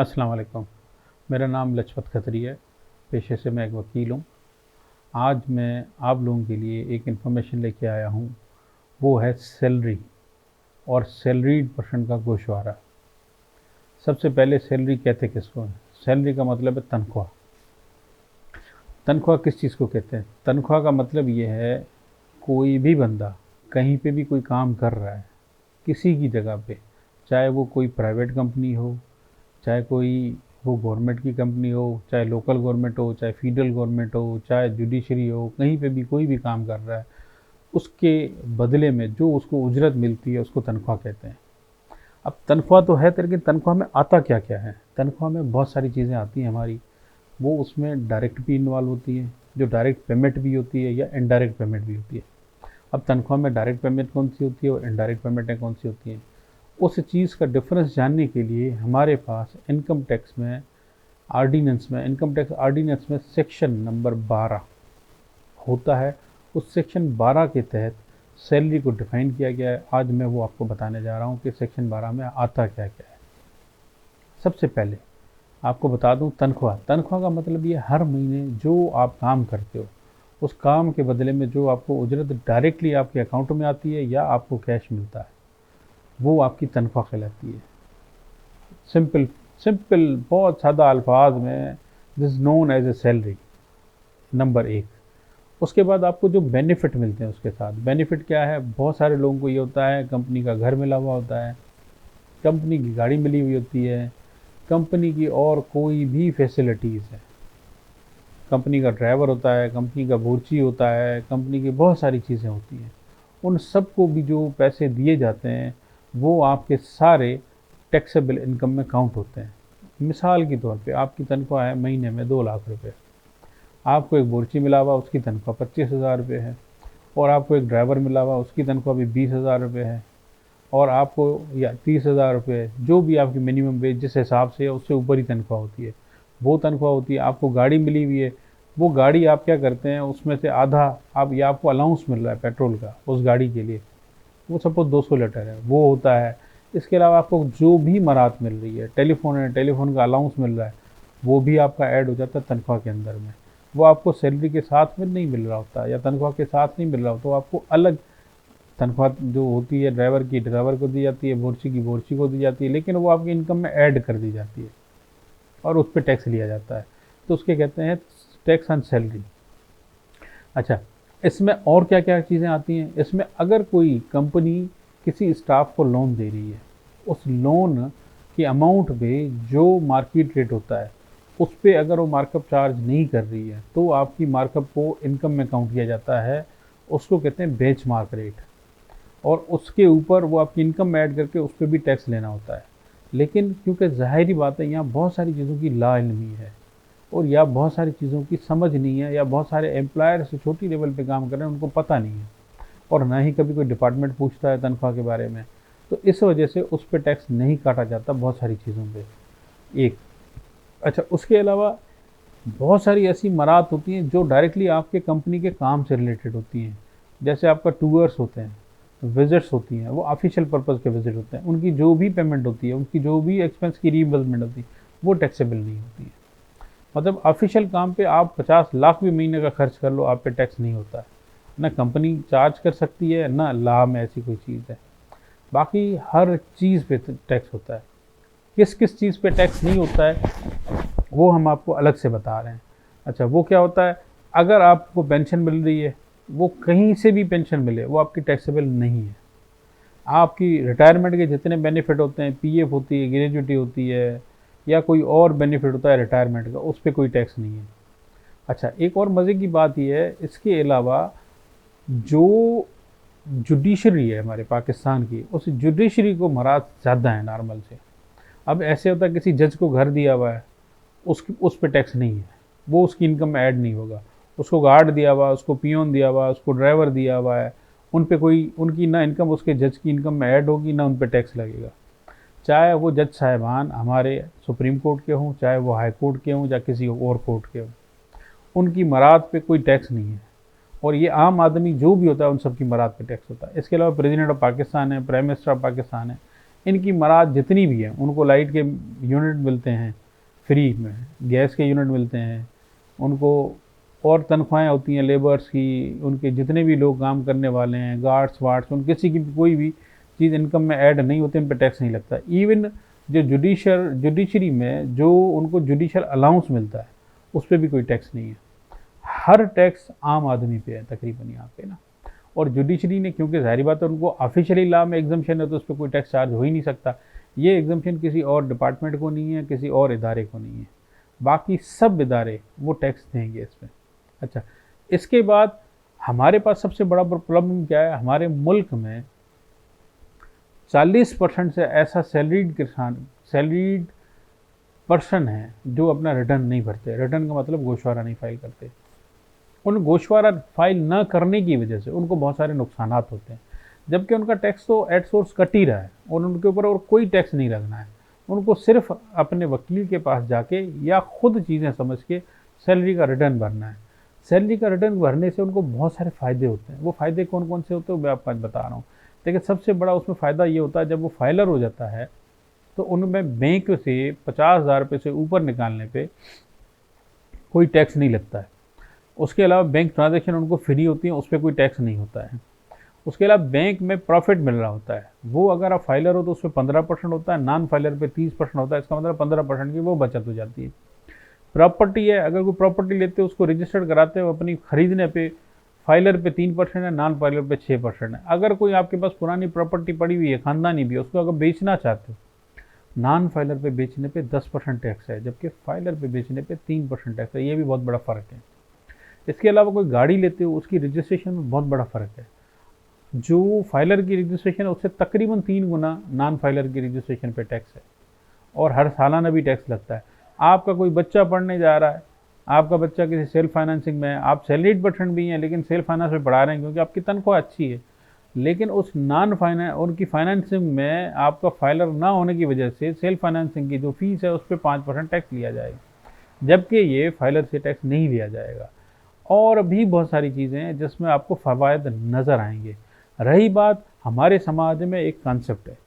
अस्सलाम वालेकुम। मेरा नाम लजपत खत्री है। पेशे से मैं एक वकील हूँ। आज मैं आप लोगों के लिए एक इन्फॉर्मेशन लेके आया हूँ। वो है सैलरी और सैलरीड पर्सन का गोशवारा। सबसे पहले सैलरी कहते किसको हैं? सैलरी का मतलब है तनख्वाह। तनख्वाह किस चीज़ को कहते हैं? तनख्वाह का मतलब ये है, कोई भी बंदा कहीं पे भी कोई काम कर रहा है, किसी की जगह पे, चाहे वो कोई प्राइवेट कंपनी हो, चाहे कोई वो गवर्नमेंट की कंपनी हो, चाहे लोकल गवर्नमेंट हो, चाहे फेडरल गवर्नमेंट हो, चाहे जुडिशरी हो, कहीं पे भी कोई भी काम कर रहा है, उसके बदले में जो उसको उजरत मिलती है उसको तनख्वाह कहते हैं। अब तनख्वाह तो है, लेकिन तनख्वाह में आता क्या क्या है? तनख्वाह में बहुत सारी चीज़ें आती हैं हमारी। वो उसमें डायरेक्ट भी इन्वॉल्व होती है, जो डायरेक्ट पेमेंट भी होती है या इनडायरेक्ट पेमेंट भी होती है। अब तनख्वाह में डायरेक्ट पेमेंट कौन सी होती है और इनडायरेक्ट पेमेंटें कौन सी होती हैं, उस चीज़ का डिफरेंस जानने के लिए हमारे पास इनकम टैक्स आर्डिनेंस में सेक्शन नंबर 12 होता है। उस सेक्शन 12 के तहत सैलरी को डिफाइन किया गया है। आज मैं वो आपको बताने जा रहा हूँ कि सेक्शन 12 में आता क्या क्या है। सबसे पहले आपको बता दूं, तनख्वाह तनख्वाह का मतलब ये हर महीने जो आप काम करते हो, उस काम के बदले में जो आपको उजरत डायरेक्टली आपके अकाउंट में आती है या आपको कैश मिलता है, वो आपकी तनख्वाह कहलाती है। सिंपल सिंपल बहुत सादा अल्फाज में, this known as a salary, number एक। उसके बाद आपको जो बेनिफिट मिलते हैं उसके साथ, बेनिफिट क्या है? बहुत सारे लोगों को ये होता है, कंपनी का घर मिला हुआ होता है, कंपनी की गाड़ी मिली हुई होती है, कंपनी की और कोई भी फैसिलिटीज़ है, कंपनी का ड्राइवर होता है, कंपनी का बोर्ची होता है, कंपनी की बहुत सारी चीज़ें होती हैं। उन सबको भी जो पैसे दिए जाते हैं वो आपके सारे टैक्सेबल इनकम में काउंट होते हैं। मिसाल के तौर पे आपकी तनख्वाह है महीने में 2 लाख रुपए, आपको एक बोर्ची मिला हुआ उसकी तनख्वाह 25,000 रुपये है, और आपको एक ड्राइवर मिला हुआ उसकी तनख्वाह भी 20,000 रुपये है, और आपको या 30,000 रुपये, जो भी आपकी मिनिमम वेज जिस हिसाब से है उससे ऊपर ही तनख्वाह होती है, वो तनख्वाह होती है। आपको गाड़ी मिली हुई है, वो गाड़ी आप क्या करते हैं, उसमें से आधा आप, या आपको अलाउंस मिल रहा है पेट्रोल का उस गाड़ी के लिए, वो सपोज 200 लीटर है, वो होता है। इसके अलावा आपको जो भी मराहत मिल रही है, टेलीफोन है, टेलीफोन का अलाउंस मिल रहा है, वो भी आपका ऐड हो जाता है तनख्वाह के अंदर में। वो आपको सैलरी के साथ में नहीं मिल रहा होता या तनख्वाह के साथ नहीं मिल रहा होता, तो आपको अलग तनख्वाह जो होती है ड्राइवर की ड्राइवर को दी जाती है, बोर्ची की बोर्ची को दी जाती है, लेकिन वो आपकी इनकम में ऐड कर दी जाती है और उस पर टैक्स लिया जाता है। तो उसके कहते हैं टैक्स ऑन सैलरी। अच्छा, इसमें और क्या क्या चीज़ें आती हैं? इसमें अगर कोई कंपनी किसी स्टाफ को लोन दे रही है, उस लोन के अमाउंट पे जो मार्केट रेट होता है उस पे अगर वो मार्कअप चार्ज नहीं कर रही है, तो आपकी मार्कअप को इनकम में काउंट किया जाता है। उसको कहते हैं बेंचमार्क रेट, और उसके ऊपर वो आपकी इनकम में ऐड करके उस पर भी टैक्स लेना होता है। लेकिन क्योंकि ज़ाहिरी बात है, यहाँ बहुत सारी चीज़ों की लाइल्मी है, और या बहुत सारी चीज़ों की समझ नहीं है, या बहुत सारे एम्प्लॉयर से छोटी लेवल पे काम कर रहे हैं उनको पता नहीं है, और ना ही कभी कोई डिपार्टमेंट पूछता है तनख्वाह के बारे में। तो इस वजह से उस पर टैक्स नहीं काटा जाता बहुत सारी चीज़ों पे। एक, अच्छा, उसके अलावा बहुत सारी ऐसी मराहत होती हैं जो डायरेक्टली आपके कंपनी के काम से रिलेटेड होती हैं। जैसे आपका टूर्स होते हैं, विजिट्स होती हैं, वो ऑफिशियल पर्पज़ के विजिट होते हैं, उनकी जो भी पेमेंट होती है, उनकी जो भी एक्सपेंस की रीइंबर्समेंट होती है, वो टैक्सेबल नहीं होती है। मतलब ऑफिशियल काम पे आप 50 लाख भी महीने का खर्च कर लो, आप पे टैक्स नहीं होता है। ना कंपनी चार्ज कर सकती है, ना लॉ में ऐसी कोई चीज़ है। बाकी हर चीज़ पे टैक्स होता है। किस किस चीज़ पे टैक्स नहीं होता है वो हम आपको अलग से बता रहे हैं। अच्छा, वो क्या होता है? अगर आपको पेंशन मिल रही है, वो कहीं से भी पेंशन मिले, वो आपकी टैक्सेबल नहीं है। आपकी रिटायरमेंट के जितने बेनिफिट होते हैं, पीएफ होती है, ग्रेजुटी होती है, या कोई और बेनिफिट होता है रिटायरमेंट का, उस पर कोई टैक्स नहीं है। अच्छा, एक और मज़े की बात यह है, इसके अलावा जो जुडिशरी है हमारे पाकिस्तान की, उस जुडिशरी को मराद ज़्यादा है नॉर्मल से। अब ऐसे होता है किसी जज को घर दिया हुआ है, उसकी उस पर टैक्स नहीं है, वो उसकी इनकम में ऐड नहीं होगा। उसको गार्ड दिया हुआ, उसको पियोन दिया हुआ, उसको ड्राइवर दिया हुआ है, उन पे कोई, उनकी ना इनकम उसके जज की इनकम में ऐड होगी, ना उन पे टैक्स लगेगा। चाहे वो जज साहिबान हमारे सुप्रीम कोर्ट के हों, चाहे वो हाई कोर्ट के हों, या किसी और कोर्ट के हों, उनकी मराद पे कोई टैक्स नहीं है। और ये आम आदमी जो भी होता है उन सब की मराद पे टैक्स होता है। इसके अलावा प्रेसिडेंट ऑफ पाकिस्तान है, प्राइम मिनिस्टर ऑफ पाकिस्तान है, इनकी मराद जितनी भी हैं, उनको लाइट के यूनिट मिलते हैं फ्री में, गैस के यूनिट मिलते हैं, उनको और तनख्वाहें होती हैं लेबर्स की, उनके जितने भी लोग काम करने वाले हैं, गार्ड्स वार्ड्स, उन किसी की भी कोई भी चीज़ इनकम में ऐड नहीं होती, उन पर टैक्स नहीं लगता। इवन जो जुडिशरी में जो उनको जुडिशल अलाउंस मिलता है उस पर भी कोई टैक्स नहीं है। हर टैक्स आम आदमी पे है तकरीबन यहाँ पे ना। और जुडिशरी ने, क्योंकि ज़ाहिर बात है उनको ऑफिशियली लॉ में एग्जम्पशन है, तो उस पर कोई टैक्स चार्ज हो ही नहीं सकता। ये एग्जम्पशन किसी और डिपार्टमेंट को नहीं है, किसी और इदारे को नहीं है, बाकी सब इदारे वो टैक्स देंगे इस पर। अच्छा, इसके बाद हमारे पास सबसे बड़ा प्रॉब्लम क्या है, हमारे मुल्क में 40% से ऐसा सैलरीड पर्सन है जो अपना रिटर्न नहीं भरते। रिटर्न का मतलब गोशवारा नहीं फाइल करते। उन गोशवारा फाइल न करने की वजह से उनको बहुत सारे नुकसान होते हैं, जबकि उनका टैक्स तो एट सोर्स कट ही रहा है और उनके ऊपर और कोई टैक्स नहीं लगना है। उनको सिर्फ अपने वकील के पास जाके या खुद चीज़ें समझ के सैलरी का रिटर्न भरना है। सैलरी का रिटर्न भरने से उनको बहुत सारे फ़ायदे होते हैं। वो फ़ायदे कौन कौन से होते हैं मैं आपको आज बता रहा हूँ। लेकिन सबसे बड़ा उसमें फ़ायदा ये होता है, जब वो फाइलर हो जाता है तो उनमें बैंक से 50,000 रुपये से ऊपर निकालने पे कोई टैक्स नहीं लगता है। उसके अलावा बैंक ट्रांजैक्शन उनको फ्री होती है, उस पर कोई टैक्स नहीं होता है। उसके अलावा बैंक में प्रॉफिट मिल रहा होता है, वो अगर आप फाइलर हो तो उस पर 15% होता है, नॉन फाइलर पे 30% होता है। इसका मतलब 15% की वो बचत हो जाती है। प्रॉपर्टी है, अगर कोई प्रॉपर्टी लेते हो उसको रजिस्टर्ड कराते हो अपनी खरीदने पे, फाइलर पे 3% है, नॉन फाइलर पे 6% है। अगर कोई आपके पास पुरानी प्रॉपर्टी पड़ी हुई है, खानदानी भी है, उसको अगर बेचना चाहते हो, नॉन फाइलर पे बेचने पे 10% टैक्स है, जबकि फाइलर पे बेचने पे 3% टैक्स है। ये भी बहुत बड़ा फ़र्क है। इसके अलावा कोई गाड़ी लेते हो, उसकी रजिस्ट्रेशन में बहुत बड़ा फ़र्क है। जो फाइलर की रजिस्ट्रेशन है उससे तकरीबन 3 गुना नॉन फाइलर की रजिस्ट्रेशन पे टैक्स है, और हर सालाना भी टैक्स लगता है। आपका कोई बच्चा पढ़ने जा रहा है, आपका बच्चा किसी सेल्फ फाइनेंसिंग में है, आप सैलरीड पर्सन भी हैं लेकिन सेल्फ फाइनेंस में पढ़ा रहे हैं क्योंकि आपकी तनख्वाह अच्छी है, लेकिन उस नॉन फाइनेंस उनकी फाइनेंसिंग में आपका फाइलर ना होने की वजह से सेल्फ फाइनेंसिंग की जो फीस है उस पर 5% टैक्स लिया जाएगा, जबकि ये फाइलर से टैक्स नहीं लिया जाएगा। और भी बहुत सारी चीज़ें हैं जिसमें आपको फ़वायद नज़र आएंगे। रही बात, हमारे समाज में एक कॉन्सेप्ट है,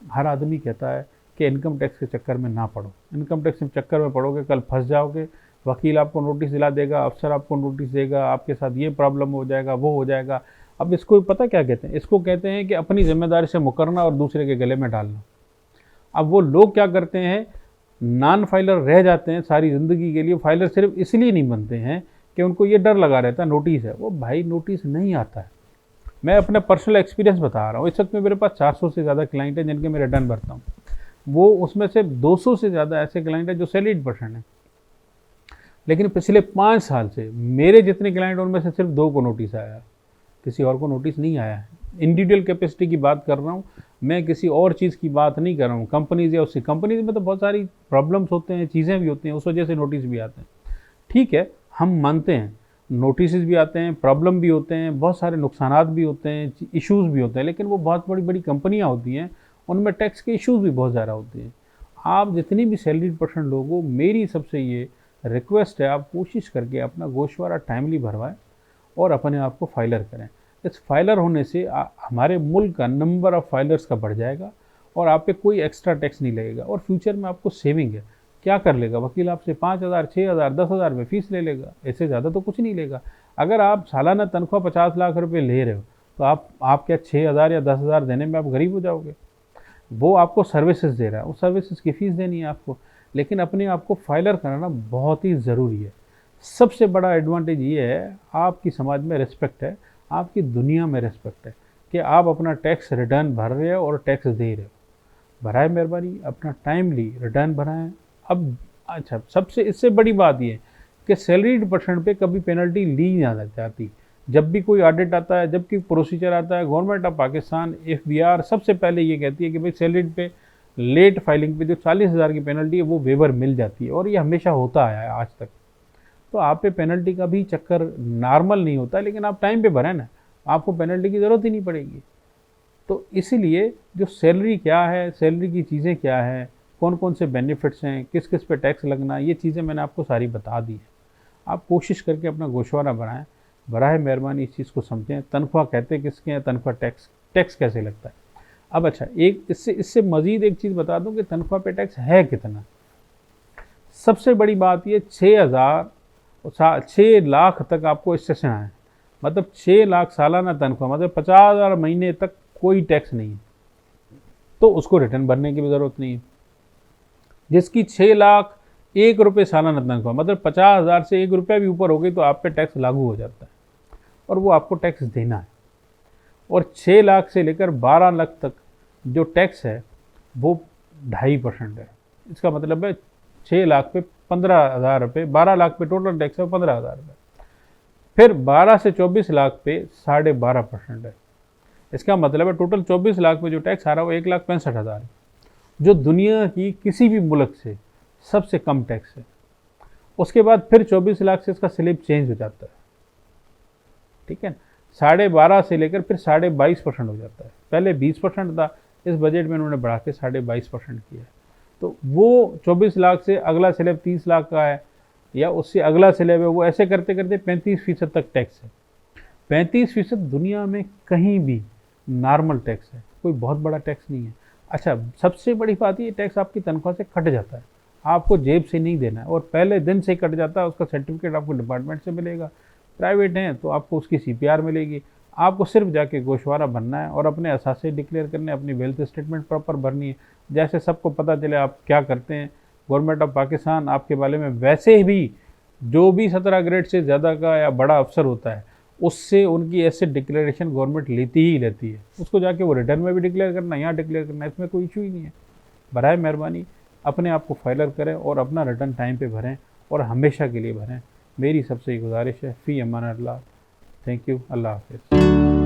हर आदमी कहता है कि इनकम टैक्स के चक्कर में ना पड़ो, इनकम टैक्स के चक्कर में पड़ोगे कल फंस जाओगे, वकील आपको नोटिस दिला देगा, अफसर आपको नोटिस देगा, आपके साथ ये प्रॉब्लम हो जाएगा, वो हो जाएगा। अब इसको पता क्या कहते हैं, इसको कहते हैं कि अपनी जिम्मेदारी से मुकरना और दूसरे के गले में डालना। अब वो लोग क्या करते हैं, नॉन फाइलर रह जाते हैं सारी ज़िंदगी के लिए। फाइलर सिर्फ इसलिए नहीं बनते हैं कि उनको ये डर लगा रहता है नोटिस है। वो भाई नोटिस नहीं आता है। मैं अपना पर्सनल एक्सपीरियंस बता रहा हूँ। इस वक्त में मेरे पास 400 से ज़्यादा क्लाइंट हैं जिनके मैं रिटर्न भरता हूँ। वो उसमें से 200 से ज़्यादा ऐसे क्लाइंट हैं जो सैलरीड पर्सन हैं, लेकिन पिछले 5 साल से मेरे जितने क्लाइंट उनमें से सिर्फ 2 को नोटिस आया, किसी और को नोटिस नहीं आया है। इंडिविजुअल कैपेसिटी की बात कर रहा हूँ मैं, किसी और चीज़ की बात नहीं कर रहा हूँ। कंपनीज या उसकी कंपनीज में तो बहुत सारी प्रॉब्लम्स होते हैं, चीज़ें भी होती हैं, उस वजह से नोटिस भी आते हैं। ठीक है, हम मानते हैं नोटिस भी आते हैं, प्रॉब्लम भी होते हैं, बहुत सारे नुकसानात भी होते हैं, इश्यूज़ भी होते हैं, लेकिन वो बहुत बड़ी बड़ी कंपनियाँ होती हैं, उनमें टैक्स के इश्यूज़ भी बहुत ज़्यादा होते हैं। आप जितनी भी सैलरीड पर्सन लोग हो, मेरी सबसे ये रिक्वेस्ट है, आप कोशिश करके अपना गोशवारा टाइमली भरवाएं और अपने आप को फाइलर करें। इस फाइलर होने से हमारे मुल्क का नंबर ऑफ़ फाइलर्स का बढ़ जाएगा और आप पे कोई एक्स्ट्रा टैक्स नहीं लगेगा, और फ्यूचर में आपको सेविंग है। क्या कर लेगा वकील, आपसे 5,000, 6,000, 10,000 में फ़ीस ले लेगा, इससे ज़्यादा तो कुछ नहीं लेगा। अगर आप सालाना तनख्वाह 50 लाख रुपए ले रहे हो तो आप क्या 6,000 या 10,000 देने में आप गरीब हो जाओगे। वो आपको सर्विसेज दे रहा है, उस सर्विसेज की फ़ीस देनी है आपको। लेकिन अपने आप को फाइलर कराना बहुत ही ज़रूरी है। सबसे बड़ा एडवांटेज ये है, आपकी समाज में रिस्पेक्ट है, आपकी दुनिया में रिस्पेक्ट है कि आप अपना टैक्स रिटर्न भर रहे हो और टैक्स दे रहे हो। भराए मेहरबानी अपना टाइमली रिटर्न भराएं। अब अच्छा, सबसे इससे बड़ी बात ये कि सैलरीड पर्सन पे कभी पेनल्टी ली नहीं जाती। जब भी कोई ऑडिट आता है, जब कोई प्रोसीजर आता है, गवर्नमेंट ऑफ पाकिस्तान FBR सबसे पहले ये कहती है कि भाई सैलरीड पे लेट फाइलिंग पे जो 40,000 की पेनल्टी है वो वेवर मिल जाती है, और ये हमेशा होता आया है आज तक। तो आप पे पेनल्टी का भी चक्कर नॉर्मल नहीं होता, लेकिन आप टाइम पे भरें ना, आपको पेनल्टी की ज़रूरत ही नहीं पड़ेगी। तो इसीलिए जो सैलरी क्या है, सैलरी की चीज़ें क्या हैं, कौन कौन से बेनिफिट्स हैं, किस किस पे टैक्स लगना, ये चीज़ें मैंने आपको सारी बता दी है। आप कोशिश करके अपना गोशवारा बनाएं, बराए मेहरबानी इस चीज़ को समझें। तनख्वाह कहते किसके हैं, तनख्वाह टैक्स कैसे लगता है। अब अच्छा, एक इससे इससे मज़ीद एक चीज़ बता दूं कि तनख्वाह पे टैक्स है कितना। सबसे बड़ी बात ये 6 लाख तक आपको इससे से आए, मतलब 6 लाख सालाना तनख्वाह, मतलब 50,000 महीने तक कोई टैक्स नहीं है, तो उसको रिटर्न भरने की भी ज़रूरत नहीं है। जिसकी 6 लाख 1 रुपये सालाना तनख्वाह, मतलब 50,000 से 1 रुपया भी ऊपर हो गई तो आप पे टैक्स लागू हो जाता है और वो आपको टैक्स देना है। और 6 लाख से लेकर 12 लाख तक जो टैक्स है वो 2.5% है। इसका मतलब है 6 लाख पे 15,000 रुपये, 12 लाख पे टोटल टैक्स है 15,000 रुपये। फिर 12 से 24 लाख पे 12.5% है। इसका मतलब है टोटल 24 लाख पे जो टैक्स आ रहा है वो 1,65,000 है, जो दुनिया की किसी भी मुल्क से सबसे कम टैक्स है। उसके बाद फिर 24 लाख से इसका स्लैब चेंज हो जाता है, ठीक है। 12.5 से लेकर फिर 22.5% हो जाता है। पहले 20% था, इस बजट में उन्होंने बढ़ा के 22.5% किया है। तो वो 24 लाख से अगला स्लैब 30 लाख का है या उससे अगला स्लैब है, वो ऐसे करते करते 35% तक टैक्स है। 35% दुनिया में कहीं भी नॉर्मल टैक्स है, कोई बहुत बड़ा टैक्स नहीं है। अच्छा, सबसे बड़ी बात ये, टैक्स आपकी तनख्वाह से कट जाता है, आपको जेब से नहीं देना है और पहले दिन से कट जाता है। उसका सर्टिफिकेट आपको डिपार्टमेंट से मिलेगा। प्राइवेट हैं तो आपको उसकी CPR मिलेगी। आपको सिर्फ जाके गोशवारा भरना है और अपने असासे डिक्लेयर करने, अपनी वेल्थ स्टेटमेंट प्रॉपर भरनी है, जैसे सबको पता चले आप क्या करते हैं। गवर्नमेंट ऑफ पाकिस्तान आपके बारे में वैसे भी जो भी 17 ग्रेड से ज़्यादा का या बड़ा अफसर होता है, उससे उनकी एसेट डिक्लेरेशन गवर्नमेंट लेती ही लेती है। उसको जाके वो रिटर्न में भी डिक्लेयर करना, यहाँ डिक्लेयर करना, इसमें कोई इशू ही नहीं है। बराए मेहरबानी अपने आप को फाइलर करें और अपना रिटर्न टाइम पे भरें और हमेशा के लिए भरें। मेरी सबसे गुजारिश है। फ़ी अमान अल्लाह। Thank you. अल्लाह हाफ़िज़।